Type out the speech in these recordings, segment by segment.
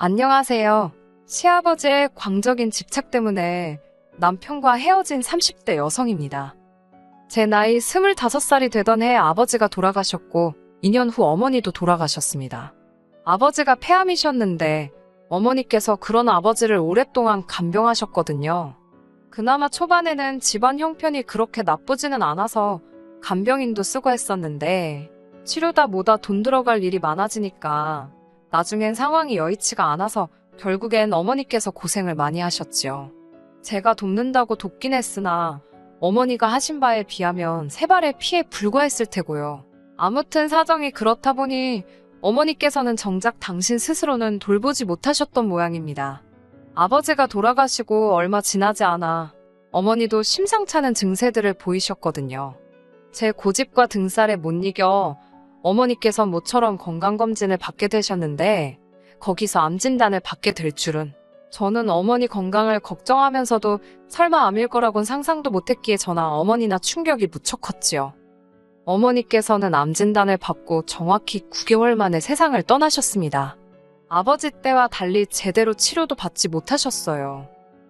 안녕하세요. 시아버지의 광적인 집착 때문에 남편과 헤어진 30대 여성입니다. 제 나이 25살이 되던 해에 아버지가 돌아가셨고 2년 후 어머니도 돌아가셨습니다. 아버지가 폐암이셨는데 어머니께서 그런 아버지를 오랫동안 간병하셨거든요. 그나마 초반에는 집안 형편이 그렇게 나쁘지는 않아서 간병인도 쓰고 했었는데 치료다 뭐다 돈 들어갈 일이 많아지니까 나중엔 상황이 여의치가 않아서 결국엔 어머니께서 고생을 많이 하셨지요. 제가 돕는다고 돕긴 했으나 어머니가 하신 바에 비하면 세 발의 피에 불과했을 테고요. 아무튼 사정이 그렇다 보니 어머니께서는 정작 당신 스스로는 돌보지 못하셨던 모양입니다. 아버지가 돌아가시고 얼마 지나지 않아 어머니도 심상찮은 증세들을 보이셨거든요. 제 고집과 등살에 못 이겨 어머니께서 모처럼 건강검진을 받게 되셨는데 거기서 암 진단을 받게 될 줄은. 저는 어머니 건강을 걱정하면서도 설마 암일 거라곤 상상도 못했기에 저나 어머니나 충격이 무척 컸지요. 어머니께서는 암 진단을 받고 정확히 9개월 만에 세상을 떠나셨습니다. 아버지 때와 달리 제대로 치료도 받지 못하셨어요.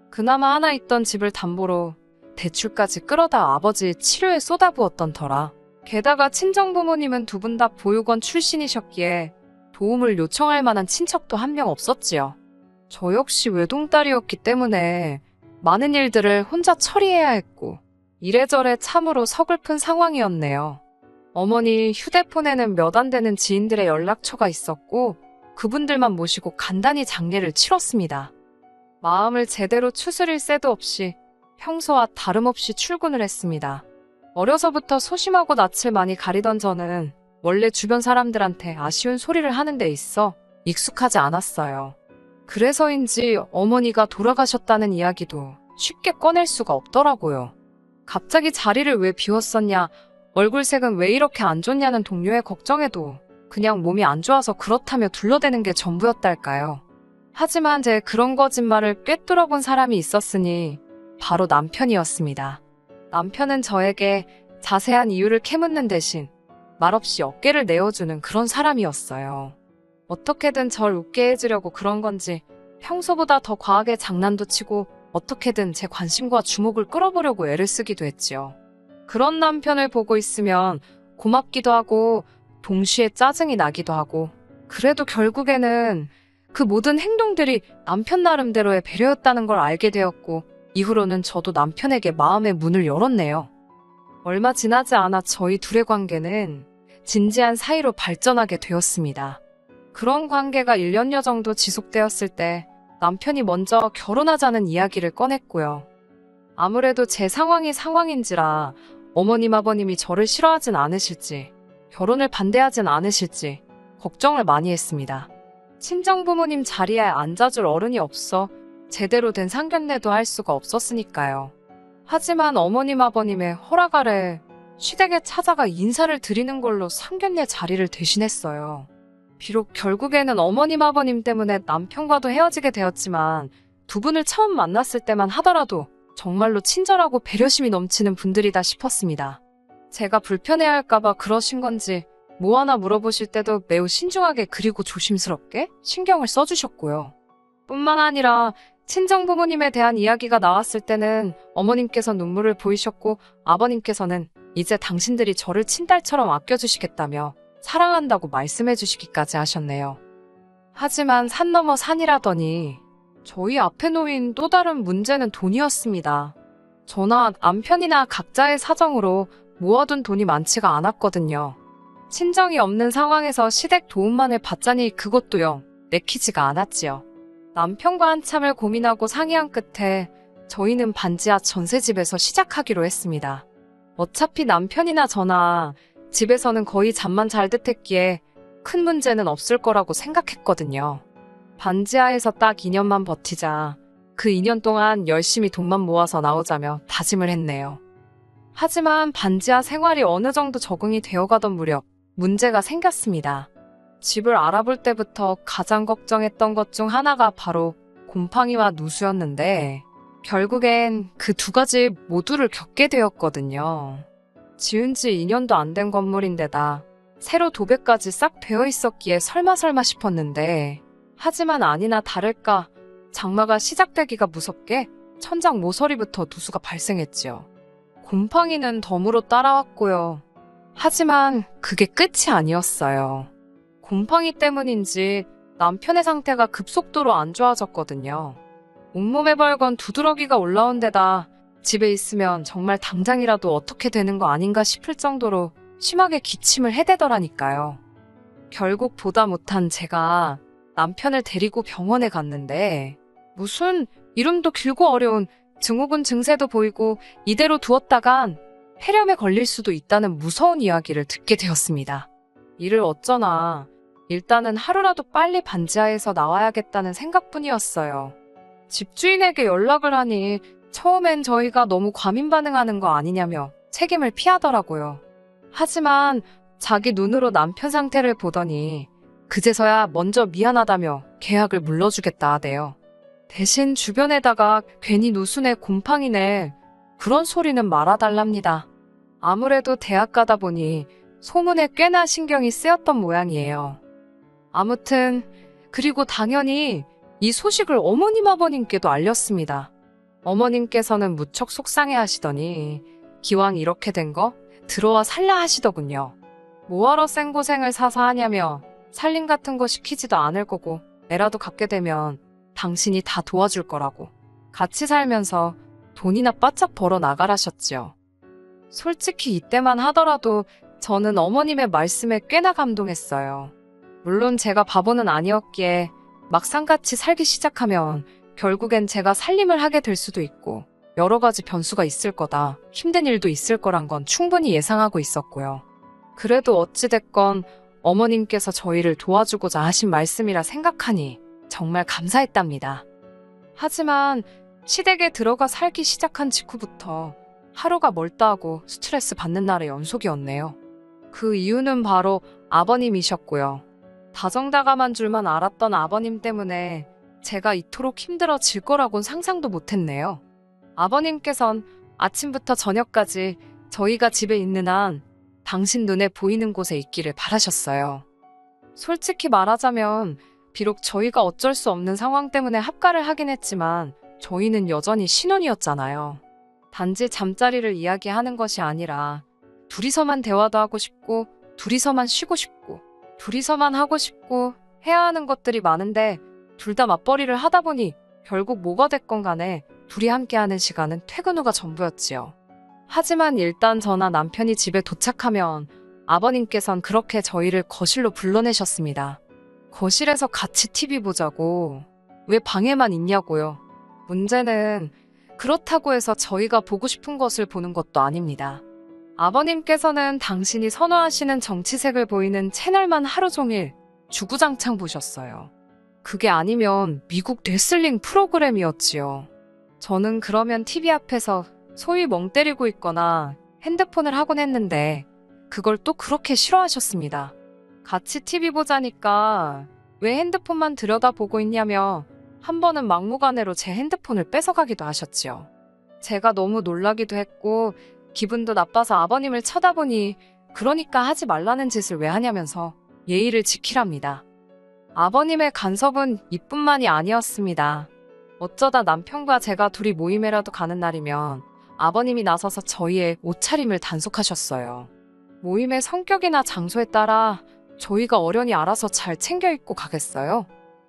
그나마 하나 있던 집을 담보로 대출까지 끌어다 아버지 치료에 쏟아부었던 터라. 게다가 친정부모님은 두 분 다 보육원 출신이셨기에 도움을 요청할 만한 친척도 한 명 없었지요. 저 역시 외동딸이었기 때문에 많은 일들을 혼자 처리해야 했고 이래저래 참으로 서글픈 상황이었네요. 어머니 휴대폰에는 몇 안 되는 지인들의 연락처가 있었고 그분들만 모시고 간단히 장례를 치렀습니다. 마음을 제대로 추스릴 새도 없이 평소와 다름없이 출근을 했습니다. 어려서부터 소심하고 낯을 많이 가리던 저는 원래 주변 사람들한테 아쉬운 소리를 하는 데 있어 익숙하지 않았어요. 그래서인지 어머니가 돌아가셨다는 이야기도 쉽게 꺼낼 수가 없더라고요. 갑자기 자리를 왜 비웠었냐, 얼굴색은 왜 이렇게 안 좋냐는 동료의 걱정에도 그냥 몸이 안 좋아서 그렇다며 둘러대는 게 전부였달까요. 하지만 제 그런 거짓말을 꿰뚫어본 사람이 있었으니 바로 남편이었습니다. 남편은 저에게 자세한 이유를 캐묻는 대신 말없이 어깨를 내어주는 그런 사람이었어요. 어떻게든 절 웃게 해주려고 그런 건지 평소보다 더 과하게 장난도 치고 어떻게든 제 관심과 주목을 끌어보려고 애를 쓰기도 했지요. 그런 남편을 보고 있으면 고맙기도 하고 동시에 짜증이 나기도 하고 그래도 결국에는 그 모든 행동들이 남편 나름대로의 배려였다는 걸 알게 되었고 이후로는 저도 남편에게 마음의 문을 열었네요. 얼마 지나지 않아 저희 둘의 관계는 진지한 사이로 발전하게 되었습니다. 그런 관계가 1년여 정도 지속되었을 때 남편이 먼저 결혼하자는 이야기를 꺼냈고요. 아무래도 제 상황이 상황인지라 어머님 아버님이 저를 싫어하진 않으실지 결혼을 반대하진 않으실지 걱정을 많이 했습니다. 친정부모님 자리에 앉아줄 어른이 없어 제대로 된 상견례도 할 수가 없었으니까요. 하지만 어머님 아버님의 허락 아래 시댁에 찾아가 인사를 드리는 걸로 상견례 자리를 대신했어요. 비록 결국에는 어머님 아버님 때문에 남편과도 헤어지게 되었지만 두 분을 처음 만났을 때만 하더라도 정말로 친절하고 배려심이 넘치는 분들이다 싶었습니다. 제가 불편해할까봐 그러신 건지 뭐 하나 물어보실 때도 매우 신중하게 그리고 조심스럽게 신경을 써주셨고요. 뿐만 아니라 친정부모님에 대한 이야기가 나왔을 때는 어머님께서 눈물을 보이셨고 아버님께서는 이제 당신들이 저를 친딸처럼 아껴주시겠다며 사랑한다고 말씀해 주시기까지 하셨네요. 하지만 산 넘어 산이라더니 저희 앞에 놓인 또 다른 문제는 돈이었습니다. 저나 남편이나 각자의 사정으로 모아둔 돈이 많지가 않았거든요. 친정이 없는 상황에서 시댁 도움만을 받자니 그것도 영 내키지가 않았지요. 남편과 한참을 고민하고 상의한 끝에 저희는 반지하 전셋집에서 시작하기로 했습니다. 어차피 남편이나 저나 집에서는 거의 잠만 잘 듯했기에 큰 문제는 없을 거라고 생각했거든요. 반지하에서 딱 2년만 버티자 그 2년 동안 열심히 돈만 모아서 나오자며 다짐을 했네요. 하지만 반지하 생활이 어느 정도 적응이 되어가던 무렵 문제가 생겼습니다. 집을 알아볼 때부터 가장 걱정했던 것 중 하나가 바로 곰팡이와 누수였는데 결국엔 그 두 가지 모두를 겪게 되었거든요. 지은 지 2년도 안 된 건물인데다 새로 도배까지 싹 되어 있었기에 설마 싶었는데 하지만 아니나 다를까 장마가 시작되기가 무섭게 천장 모서리부터 누수가 발생했지요. 곰팡이는 덤으로 따라왔고요. 하지만 그게 끝이 아니었어요. 곰팡이 때문인지 남편의 상태가 급속도로 안 좋아졌거든요. 온몸에 벌건 두드러기가 올라온 데다 집에 있으면 정말 당장이라도 어떻게 되는 거 아닌가 싶을 정도로 심하게 기침을 해대더라니까요. 결국 보다 못한 제가 남편을 데리고 병원에 갔는데 무슨 이름도 길고 어려운 증후군 증세도 보이고 이대로 두었다간 폐렴에 걸릴 수도 있다는 무서운 이야기를 듣게 되었습니다. 이를 어쩌나 일단은 하루라도 빨리 반지하에서 나와야겠다는 생각뿐이었어요. 집주인에게 연락을 하니 처음엔 저희가 너무 과민 반응하는 거 아니냐며 책임을 피하더라고요. 하지만 자기 눈으로 남편 상태를 보더니 그제서야 먼저 미안하다며 계약을 물러주겠다 하대요. 대신 주변에다가 괜히 누수네 곰팡이네 그런 소리는 말아달랍니다. 아무래도 대학 가다 보니 소문에 꽤나 신경이 쓰였던 모양이에요. 아무튼 그리고 당연히 이 소식을 어머님 아버님께도 알렸습니다. 어머님께서는 무척 속상해 하시더니 기왕 이렇게 된 거 들어와 살라 하시더군요. 뭐하러 생고생을 사서 하냐며 살림 같은 거 시키지도 않을 거고 애라도 갖게 되면 당신이 다 도와줄 거라고. 같이 살면서 돈이나 바짝 벌어 나가라셨지요. 솔직히 이때만 하더라도 저는 어머님의 말씀에 꽤나 감동했어요. 물론 제가 바보는 아니었기에 막상 같이 살기 시작하면 결국엔 제가 살림을 하게 될 수도 있고 여러 가지 변수가 있을 거다, 힘든 일도 있을 거란 건 충분히 예상하고 있었고요. 그래도 어찌됐건 어머님께서 저희를 도와주고자 하신 말씀이라 생각하니 정말 감사했답니다. 하지만 시댁에 들어가 살기 시작한 직후부터 하루가 멀다하고 스트레스 받는 날의 연속이었네요. 그 이유는 바로 아버님이셨고요. 다정다감한 줄만 알았던 아버님 때문에 제가 이토록 힘들어질 거라곤 상상도 못했네요. 아버님께선 아침부터 저녁까지 저희가 집에 있는 한 당신 눈에 보이는 곳에 있기를 바라셨어요. 솔직히 말하자면 비록 저희가 어쩔 수 없는 상황 때문에 합가를 하긴 했지만 저희는 여전히 신혼이었잖아요. 단지 잠자리를 이야기하는 것이 아니라 둘이서만 대화도 하고 싶고 둘이서만 쉬고 싶고 둘이서만 하고 싶고 해야 하는 것들이 많은데 둘 다 맞벌이를 하다 보니 결국 뭐가 됐건 간에 둘이 함께하는 시간은 퇴근 후가 전부였지요. 하지만 일단 저나 남편이 집에 도착하면 아버님께선 그렇게 저희를 거실로 불러내셨습니다. 거실에서 같이 TV 보자고. 왜 방에만 있냐고요. 문제는 그렇다고 해서 저희가 보고 싶은 것을 보는 것도 아닙니다. 아버님께서는 당신이 선호하시는 정치색을 보이는 채널만 하루 종일 주구장창 보셨어요. 그게 아니면 미국 레슬링 프로그램이었지요. 저는 그러면 TV 앞에서 소위 멍 때리고 있거나 핸드폰을 하곤 했는데 그걸 또 그렇게 싫어하셨습니다. 같이 TV 보자니까 왜 핸드폰만 들여다보고 있냐며 한 번은 막무가내로 제 핸드폰을 뺏어가기도 하셨지요. 제가 너무 놀라기도 했고 기분도 나빠서 아버님을 쳐다보니 그러니까 하지 말라는 짓을 왜 하냐면서 예의를 지키랍니다. 아버님의 간섭은 이뿐만이 아니었습니다. 어쩌다 남편과 제가 둘이 모임에라도 가는 날이면 아버님이 나서서 저희의 옷차림을 단속하셨어요. 모임의 성격이나 장소에 따라 저희가 어련히 알아서 잘 챙겨 입고 가겠어요.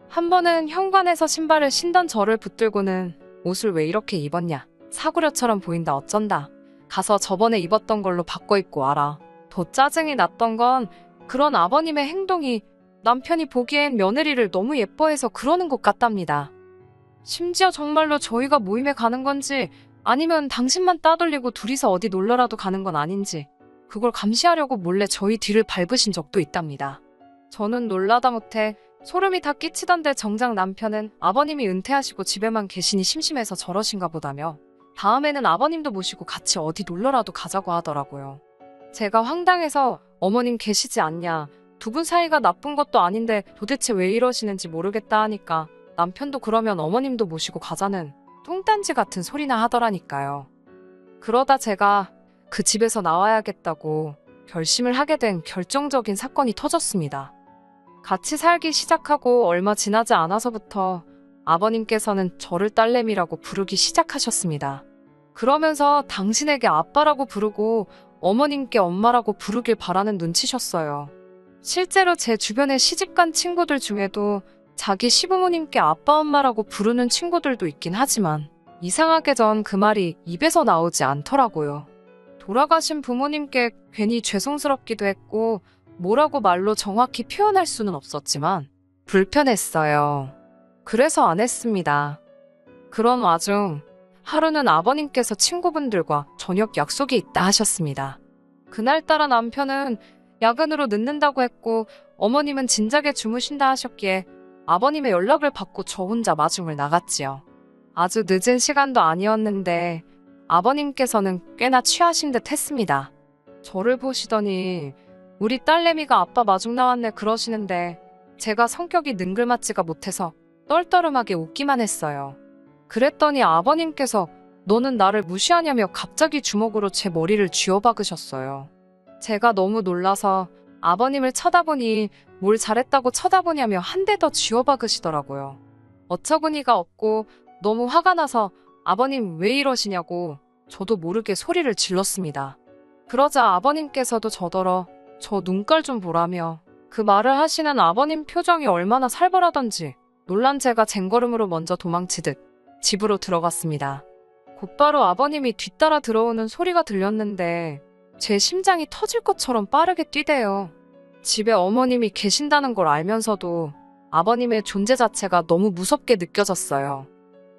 한 번은 현관에서 신발을 신던 저를 붙들고는 옷을 왜 이렇게 입었냐, 사구려처럼 보인다 어쩐다, 가서 저번에 입었던 걸로 바꿔 입고 와라. 더 짜증이 났던 건 그런 아버님의 행동이 남편이 보기엔 며느리를 너무 예뻐해서 그러는 것 같답니다. 심지어 정말로 저희가 모임에 가는 건지 아니면 당신만 따돌리고 둘이서 어디 놀러라도 가는 건 아닌지 그걸 감시하려고 몰래 저희 뒤를 밟으신 적도 있답니다. 저는 놀라다 못해 소름이 다 끼치던데 정작 남편은 아버님이 은퇴하시고 집에만 계시니 심심해서 저러신가 보다며 다음에는 아버님도 모시고 같이 어디 놀러라도 가자고 하더라고요. 제가 황당해서 어머님 계시지 않냐, 두 분 사이가 나쁜 것도 아닌데 도대체 왜 이러시는지 모르겠다 하니까 남편도 그러면 어머님도 모시고 가자는 뚱딴지 같은 소리나 하더라니까요. 그러다 제가 그 집에서 나와야겠다고 결심을 하게 된 결정적인 사건이 터졌습니다. 같이 살기 시작하고 얼마 지나지 않아서부터 아버님께서는 저를 딸내미라고 부르기 시작하셨습니다. 그러면서 당신에게 아빠라고 부르고 어머님께 엄마라고 부르길 바라는 눈치셨어요. 실제로 제 주변의 시집간 친구들 중에도 자기 시부모님께 아빠 엄마라고 부르는 친구들도 있긴 하지만 이상하게 전 그 말이 입에서 나오지 않더라고요. 돌아가신 부모님께 괜히 죄송스럽기도 했고 뭐라고 말로 정확히 표현할 수는 없었지만 불편했어요. 그래서 안 했습니다. 그런 와중 하루는 아버님께서 친구분들과 저녁 약속이 있다 하셨습니다. 그날따라 남편은 야근으로 늦는다고 했고 어머님은 진작에 주무신다 하셨기에 아버님의 연락을 받고 저 혼자 마중을 나갔지요. 아주 늦은 시간도 아니었는데 아버님께서는 꽤나 취하신 듯 했습니다. 저를 보시더니 우리 딸내미가 아빠 마중 나왔네 그러시는데 제가 성격이 능글맞지가 못해서 떨떠름하게 웃기만 했어요. 그랬더니 아버님께서 너는 나를 무시하냐며 갑자기 주먹으로 제 머리를 쥐어박으셨어요. 제가 너무 놀라서 아버님을 쳐다보니 뭘 잘했다고 쳐다보냐며 한 대 더 쥐어박으시더라고요. 어처구니가 없고 너무 화가 나서 아버님 왜 이러시냐고 저도 모르게 소리를 질렀습니다. 그러자 아버님께서도 저더러 저 눈깔 좀 보라며 그 말을 하시는 아버님 표정이 얼마나 살벌하던지 놀란 제가 쟁걸음으로 먼저 도망치듯 집으로 들어갔습니다. 곧바로 아버님이 뒤따라 들어오는 소리가 들렸는데 제 심장이 터질 것처럼 빠르게 뛰대요. 집에 어머님이 계신다는 걸 알면서도 아버님의 존재 자체가 너무 무섭게 느껴졌어요.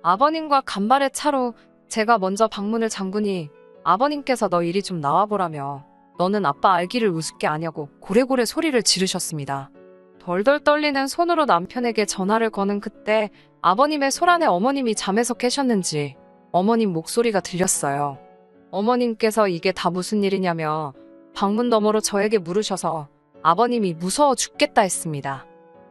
아버님과 간발의 차로 제가 먼저 방문을 잠그니 아버님께서 너 이리 좀 나와보라며 너는 아빠 알기를 우습게 아냐고 고래고래 소리를 지르셨습니다. 덜덜 떨리는 손으로 남편에게 전화를 거는 그때 아버님의 손안에 어머님이 잠에서 깨셨는지 어머님 목소리가 들렸어요. 어머님께서 이게 다 무슨 일이냐며 방문 너머로 저에게 물으셔서 아버님이 무서워 죽겠다 했습니다.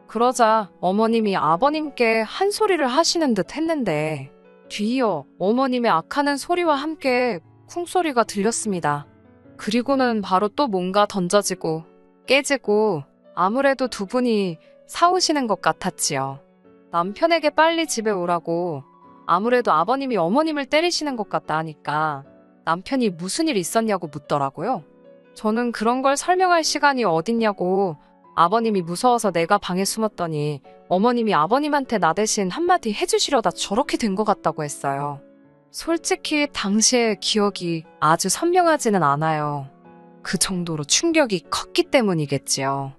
그러자 어머님이 아버님께 한 소리를 하시는 듯 했는데 뒤이어 어머님의 악하는 소리와 함께 쿵소리가 들렸습니다. 그리고는 바로 또 뭔가 던져지고 깨지고 아무래도 두 분이 싸우시는 것 같았지요. 남편에게 빨리 집에 오라고 아무래도 아버님이 어머님을 때리시는 것 같다 하니까 남편이 무슨 일 있었냐고 묻더라고요. 저는 그런 걸 설명할 시간이 어딨냐고 아버님이 무서워서 내가 방에 숨었더니 어머님이 아버님한테 나 대신 한마디 해주시려다 저렇게 된 것 같다고 했어요. 솔직히 당시의 기억이 아주 선명하지는 않아요. 그 정도로 충격이 컸기 때문이겠지요.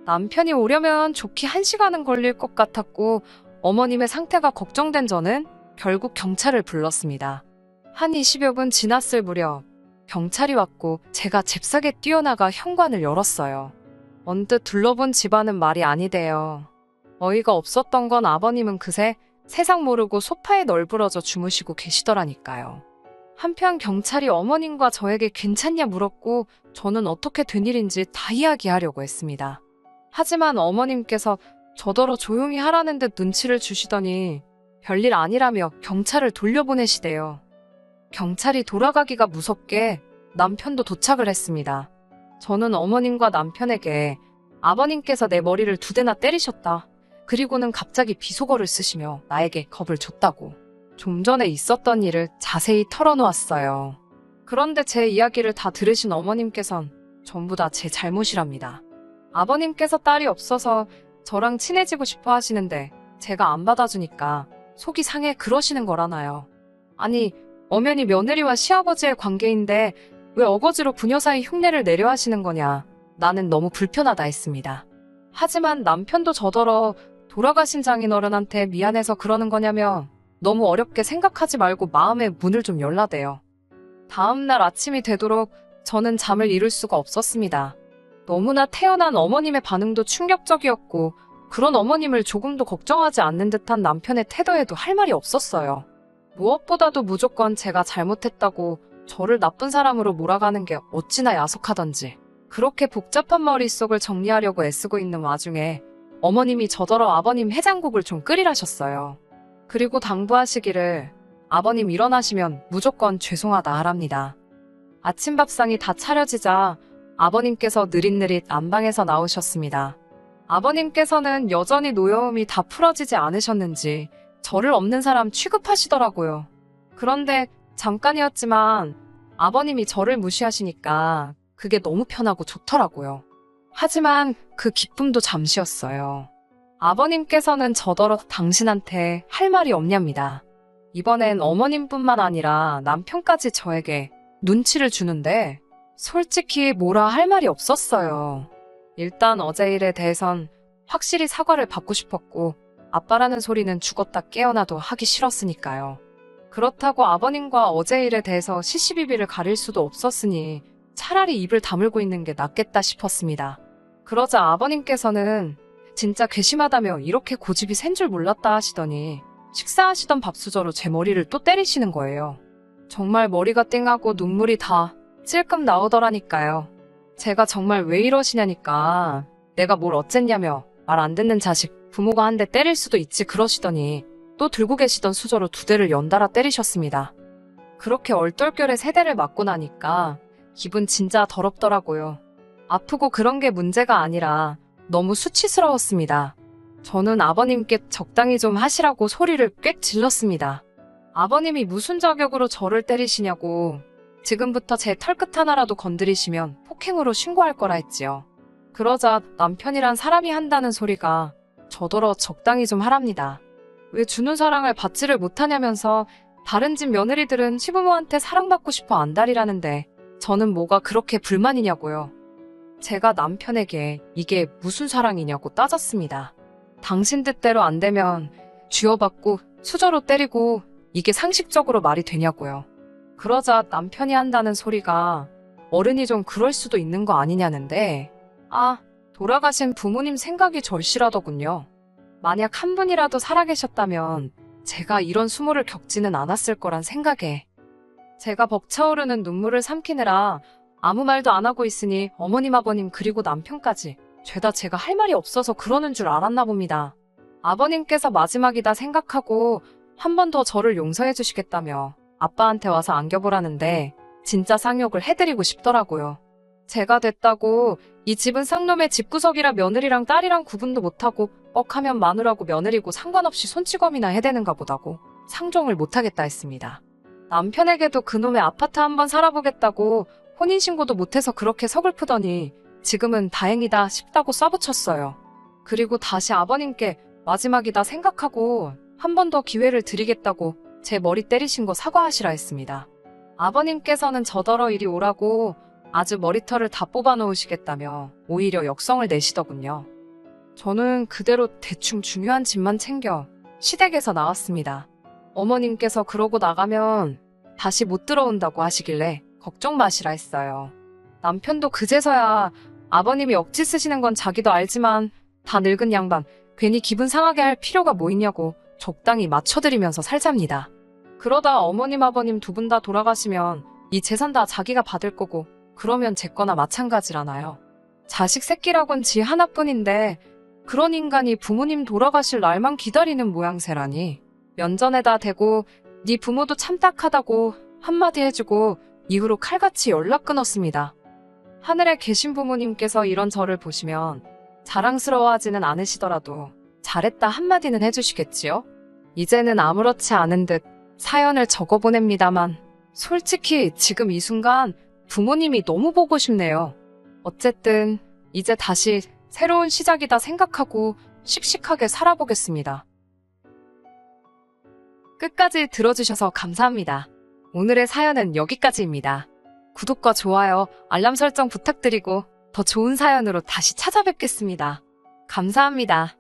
남편이 오려면 좋게 1시간은 걸릴 것 같았고 어머님의 상태가 걱정된 저는 결국 경찰을 불렀습니다. 한 20여 분 지났을 무렵 경찰이 왔고 제가 잽싸게 뛰어나가 현관을 열었어요. 언뜻 둘러본 집안은 말이 아니대요. 어이가 없었던 건 아버님은 그새 세상 모르고 소파에 널브러져 주무시고 계시더라니까요. 한편 경찰이 어머님과 저에게 괜찮냐 물었고 저는 어떻게 된 일인지 다 이야기하려고 했습니다. 하지만 어머님께서 저더러 조용히 하라는 듯 눈치를 주시더니 별일 아니라며 경찰을 돌려보내시대요. 경찰이 돌아가기가 무섭게 남편도 도착을 했습니다. 저는 어머님과 남편에게 아버님께서 내 머리를 2대나 때리셨다. 그리고는 갑자기 비속어를 쓰시며 나에게 겁을 줬다고 좀 전에 있었던 일을 자세히 털어놓았어요. 그런데 제 이야기를 다 들으신 어머님께선 전부 다 제 잘못이랍니다. 아버님께서 딸이 없어서 저랑 친해지고 싶어 하시는데 제가 안 받아주니까 속이 상해 그러시는 거라나요. 아니 엄연히 며느리와 시아버지의 관계인데 왜 어거지로 부녀 사이 흉내를 내려 하시는 거냐. 나는 너무 불편하다 했습니다. 하지만 남편도 저더러 돌아가신 장인어른한테 미안해서 그러는 거냐며 너무 어렵게 생각하지 말고 마음의 문을 좀 열라대요. 다음날 아침이 되도록 저는 잠을 이룰 수가 없었습니다. 너무나 태어난 어머님의 반응도 충격적이었고 그런 어머님을 조금도 걱정하지 않는 듯한 남편의 태도에도 할 말이 없었어요. 무엇보다도 무조건 제가 잘못했다고 저를 나쁜 사람으로 몰아가는 게 어찌나 야속하던지 그렇게 복잡한 머릿속을 정리하려고 애쓰고 있는 와중에 어머님이 저더러 아버님 해장국을 좀 끓이라셨어요. 그리고 당부하시기를 아버님 일어나시면 무조건 죄송하다 하랍니다. 아침밥상이 다 차려지자 아버님께서 느릿느릿 안방에서 나오셨습니다. 아버님께서는 여전히 노여움이 다 풀어지지 않으셨는지 저를 없는 사람 취급하시더라고요. 그런데 잠깐이었지만 아버님이 저를 무시하시니까 그게 너무 편하고 좋더라고요. 하지만 그 기쁨도 잠시였어요. 아버님께서는 저더러 당신한테 할 말이 없냐입니다. 이번엔 어머님뿐만 아니라 남편까지 저에게 눈치를 주는데 솔직히 뭐라 할 말이 없었어요. 일단 어제 일에 대해선 확실히 사과를 받고 싶었고 아빠라는 소리는 죽었다 깨어나도 하기 싫었으니까요. 그렇다고 아버님과 어제 일에 대해서 시시비비를 가릴 수도 없었으니 차라리 입을 다물고 있는 게 낫겠다 싶었습니다. 그러자 아버님께서는 진짜 괘씸하다며 이렇게 고집이 센 줄 몰랐다 하시더니 식사하시던 밥수저로 제 머리를 또 때리시는 거예요. 정말 머리가 띵하고 눈물이 다 찔끔 나오더라니까요. 제가 정말 왜 이러시냐니까 내가 뭘 어쨌냐며 말 안 듣는 자식 부모가 한 대 때릴 수도 있지 그러시더니 또 들고 계시던 수저로 2대를 연달아 때리셨습니다. 그렇게 얼떨결에 3대를 맞고 나니까 기분 진짜 더럽더라고요. 아프고 그런 게 문제가 아니라 너무 수치스러웠습니다. 저는 아버님께 적당히 좀 하시라고 소리를 꽥 질렀습니다. 아버님이 무슨 자격으로 저를 때리시냐고 지금부터 제 털끝 하나라도 건드리시면 폭행으로 신고할 거라 했지요. 그러자 남편이란 사람이 한다는 소리가 저더러 적당히 좀 하랍니다. 왜 주는 사랑을 받지를 못하냐면서 다른 집 며느리들은 시부모한테 사랑받고 싶어 안달이라는데 저는 뭐가 그렇게 불만이냐고요. 제가 남편에게 이게 무슨 사랑이냐고 따졌습니다. 당신 뜻대로 안 되면 쥐어받고 수저로 때리고 이게 상식적으로 말이 되냐고요. 그러자 남편이 한다는 소리가 어른이 좀 그럴 수도 있는 거 아니냐는데 돌아가신 부모님 생각이 절실하더군요. 만약 한 분이라도 살아계셨다면 제가 이런 수모를 겪지는 않았을 거란 생각에 제가 벅차오르는 눈물을 삼키느라 아무 말도 안 하고 있으니 어머님 아버님 그리고 남편까지 죄다 제가 할 말이 없어서 그러는 줄 알았나 봅니다. 아버님께서 마지막이다 생각하고 한 번 더 저를 용서해 주시겠다며 아빠한테 와서 안겨보라는데 진짜 쌍욕을 해드리고 싶더라고요. 제가 됐다고 이 집은 쌍놈의 집구석이라 며느리랑 딸이랑 구분도 못하고 뻑하면 마누라고 며느리고 상관없이 손찌검이나 해대는가 보다고 상종을 못하겠다 했습니다. 남편에게도 그놈의 아파트 한번 살아보겠다고 혼인신고도 못해서 그렇게 서글프더니 지금은 다행이다 싶다고 쏴붙였어요. 그리고 다시 아버님께 마지막이다 생각하고 한 번 더 기회를 드리겠다고 제 머리 때리신 거 사과하시라 했습니다. 아버님께서는 저더러 이리 오라고 아주 머리털을 다 뽑아놓으시겠다며 오히려 역성을 내시더군요. 저는 그대로 대충 중요한 집만 챙겨 시댁에서 나왔습니다. 어머님께서 그러고 나가면 다시 못 들어온다고 하시길래 걱정 마시라 했어요. 남편도 그제서야 아버님이 억지 쓰시는 건 자기도 알지만 다 늙은 양반 괜히 기분 상하게 할 필요가 뭐 있냐고 적당히 맞춰드리면서 살잡니다. 그러다 어머님 아버님 2분 다 돌아가시면 이 재산 다 자기가 받을 거고 그러면 제 거나 마찬가지라나요. 자식 새끼라곤 지 하나뿐인데 그런 인간이 부모님 돌아가실 날만 기다리는 모양새라니. 면전에다 대고 네 부모도 참 딱하다고 한마디 해주고 이후로 칼같이 연락 끊었습니다. 하늘에 계신 부모님께서 이런 저를 보시면 자랑스러워하지는 않으시더라도 잘했다 한마디는 해주시겠지요? 이제는 아무렇지 않은 듯 사연을 적어보냅니다만 솔직히 지금 이 순간 부모님이 너무 보고 싶네요. 어쨌든 이제 다시 새로운 시작이다 생각하고 씩씩하게 살아보겠습니다. 끝까지 들어주셔서 감사합니다. 오늘의 사연은 여기까지입니다. 구독과 좋아요, 알람 설정 부탁드리고 더 좋은 사연으로 다시 찾아뵙겠습니다. 감사합니다.